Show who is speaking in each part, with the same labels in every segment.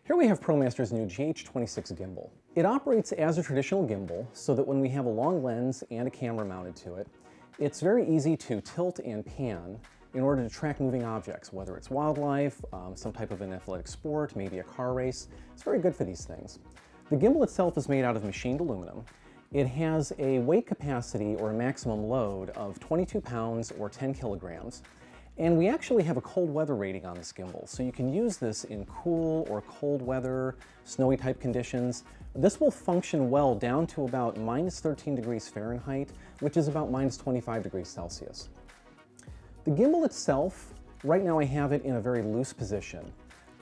Speaker 1: Here we have ProMaster's new GH26 gimbal. It operates as a traditional gimbal so that when we have a long lens and a camera mounted to it, it's very easy to tilt and pan in order to track moving objects, whether it's wildlife, some type of an athletic sport, maybe a car race. It's very good for these things. The gimbal itself is made out of machined aluminum. It has a weight capacity or a maximum load of 22 pounds or 10 kilograms. And we actually have a cold weather rating on this gimbal, so you can use this in cool or cold weather, snowy type conditions. This will function well down to about minus 13 degrees Fahrenheit, which is about minus 25 degrees Celsius. The gimbal itself, right now I have it in a very loose position,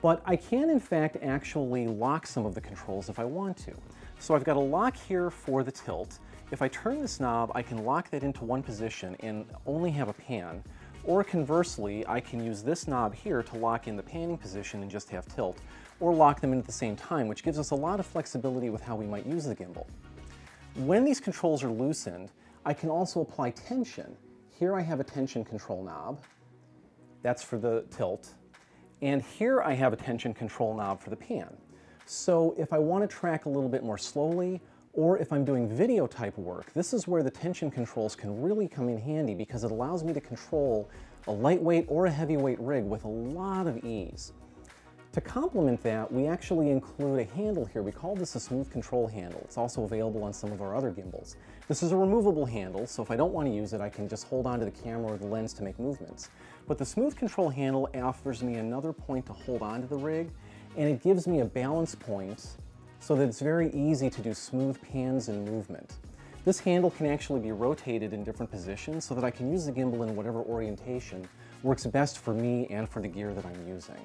Speaker 1: but I can in fact actually lock some of the controls if I want to. So I've got a lock here for the tilt. If I turn this knob, I can lock that into one position and only have a pan. Or conversely, I can use this knob here to lock in the panning position and just have tilt, or lock them in at the same time, which gives us a lot of flexibility with how we might use the gimbal. When these controls are loosened, I can also apply tension. Here I have a tension control knob. That's for the tilt. And here I have a tension control knob for the pan. So if I want to track a little bit more slowly, or if I'm doing video type work, this is where the tension controls can really come in handy because it allows me to control a lightweight or a heavyweight rig with a lot of ease. To complement that, we actually include a handle here. We call this a smooth control handle. It's also available on some of our other gimbals. This is a removable handle, so if I don't want to use it, I can just hold onto the camera or the lens to make movements. But the smooth control handle offers me another point to hold onto the rig, and it gives me a balance point so that it's very easy to do smooth pans and movement. This handle can actually be rotated in different positions so that I can use the gimbal in whatever orientation works best for me and for the gear that I'm using.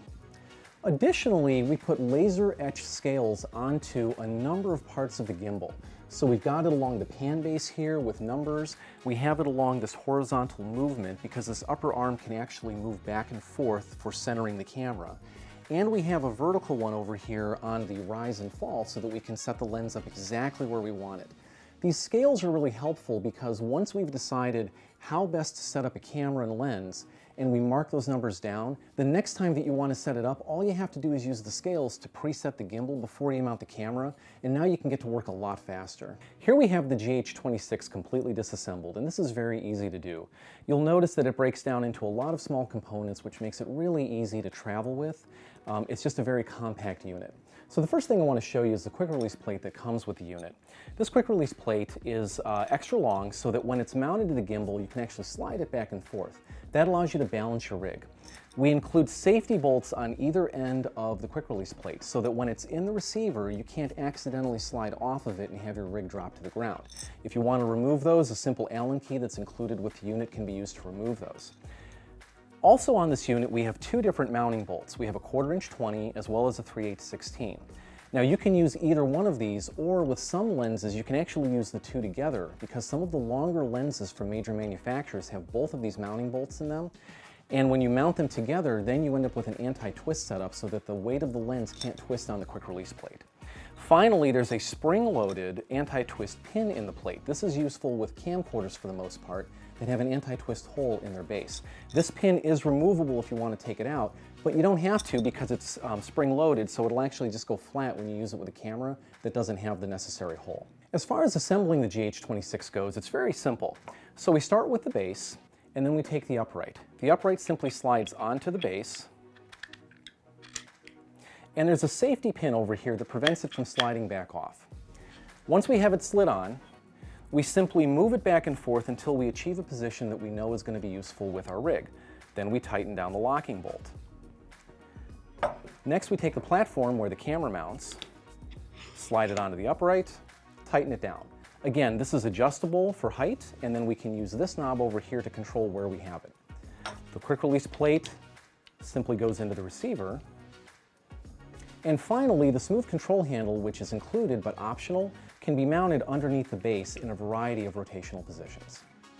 Speaker 1: Additionally, we put laser etched scales onto a number of parts of the gimbal. So we've got it along the pan base here with numbers. We have it along this horizontal movement because this upper arm can actually move back and forth for centering the camera. And we have a vertical one over here on the rise and fall so that we can set the lens up exactly where we want it. These scales are really helpful because once we've decided how best to set up a camera and lens, and we mark those numbers down, the next time that you want to set it up, all you have to do is use the scales to preset the gimbal before you mount the camera, and now you can get to work a lot faster. Here we have the GH26 completely disassembled, and this is very easy to do. You'll notice that it breaks down into a lot of small components, which makes it really easy to travel with. It's just a very compact unit. So the first thing I want to show you is the quick release plate that comes with the unit. This quick release plate is extra long so that when it's mounted to the gimbal, you can actually slide it back and forth. That allows you to balance your rig. We include safety bolts on either end of the quick release plate so that when it's in the receiver, you can't accidentally slide off of it and have your rig drop to the ground. If you want to remove those, a simple Allen key that's included with the unit can be used to remove those. Also on this unit, we have two different mounting bolts. We have a 1/4" 20 as well as a 3/8 16. Now you can use either one of these, or with some lenses you can actually use the two together because some of the longer lenses from major manufacturers have both of these mounting bolts in them. And when you mount them together, then you end up with an anti-twist setup so that the weight of the lens can't twist on the quick release plate. Finally, there's a spring-loaded anti-twist pin in the plate. This is useful with camcorders for the most part that have an anti-twist hole in their base. This pin is removable if you want to take it out, but you don't have to because it's spring-loaded, so it'll actually just go flat when you use it with a camera that doesn't have the necessary hole. As far as assembling the GH26 goes, it's very simple. So we start with the base, and then we take the upright. The upright simply slides onto the base, and there's a safety pin over here that prevents it from sliding back off. Once we have it slid on, we simply move it back and forth until we achieve a position that we know is going to be useful with our rig. Then we tighten down the locking bolt. Next, we take the platform where the camera mounts, slide it onto the upright, tighten it down. Again, this is adjustable for height, and then we can use this knob over here to control where we have it. The quick release plate simply goes into the receiver. And finally, the smooth control handle, which is included but optional, can be mounted underneath the base in a variety of rotational positions.